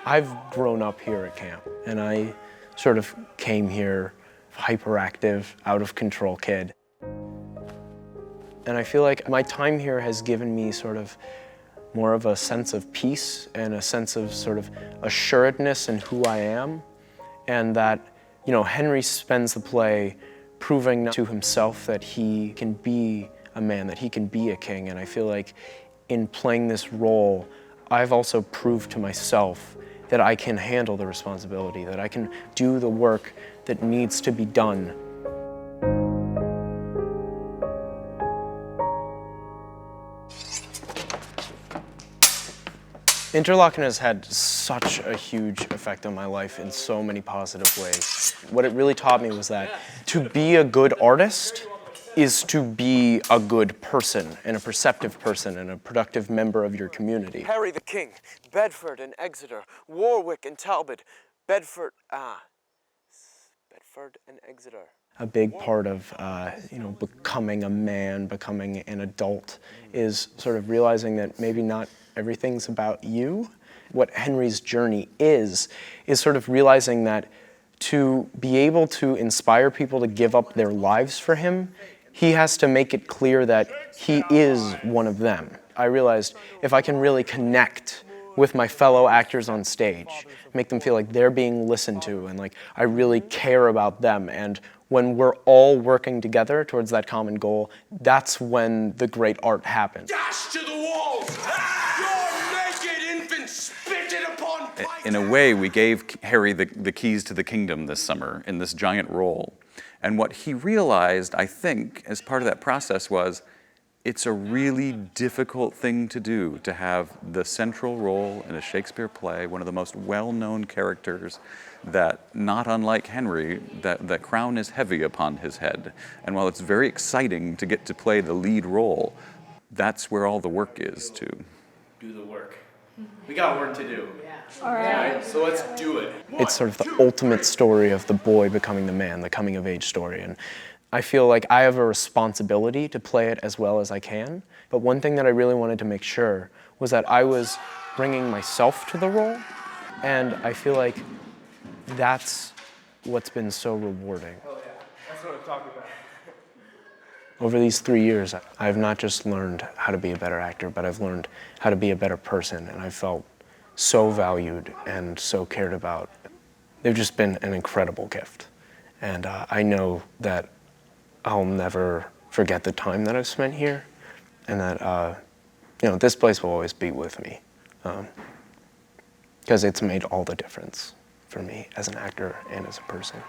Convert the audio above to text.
I've grown up here at camp, and I sort of came here hyperactive, out of control kid. And I feel like my time here has given me sort of more of a sense of peace and a sense of sort of assuredness in who I am. And that, you know, Henry spends the play proving to himself that he can be a man, that he can be a king. And I feel like in playing this role, I've also proved to myself that I can handle the responsibility, that I can do the work that needs to be done. Interlochen has had such a huge effect on my life in so many positive ways. What it really taught me was that to be a good artist is to be a good person, and a perceptive person, and a productive member of your community. Harry the King, Bedford and Exeter, Warwick and Talbot, Bedford and Exeter. A big part of becoming a man, becoming an adult, is sort of realizing that maybe not everything's about you. What Henry's journey is sort of realizing that to be able to inspire people to give up their lives for him, he has to make it clear that he is one of them. I realized if I can really connect with my fellow actors on stage, make them feel like they're being listened to and like I really care about them, and when we're all working together towards that common goal, that's when the great art happens. Dash to the walls! Your naked infant spitted upon pikes! In a way, we gave Harry the keys to the kingdom this summer in this giant role. And what he realized, I think, as part of that process was, it's a really difficult thing to do, to have the central role in a Shakespeare play, one of the most well-known characters that, not unlike Henry, that the crown is heavy upon his head. And while it's very exciting to get to play the lead role, that's where all the work is, to do the work. We got work to do. All right. So let's do it. It's sort of the ultimate story of the boy becoming the man, the coming of age story. And I feel like I have a responsibility to play it as well as I can. But one thing that I really wanted to make sure was that I was bringing myself to the role. And I feel like that's what's been so rewarding. Oh yeah, that's what I'm talking about. Over these 3 years, I've not just learned how to be a better actor, but I've learned how to be a better person, and I felt so valued and so cared about. They've just been an incredible gift. And I know that I'll never forget the time that I've spent here, and that this place will always be with me, because it's made all the difference for me as an actor and as a person.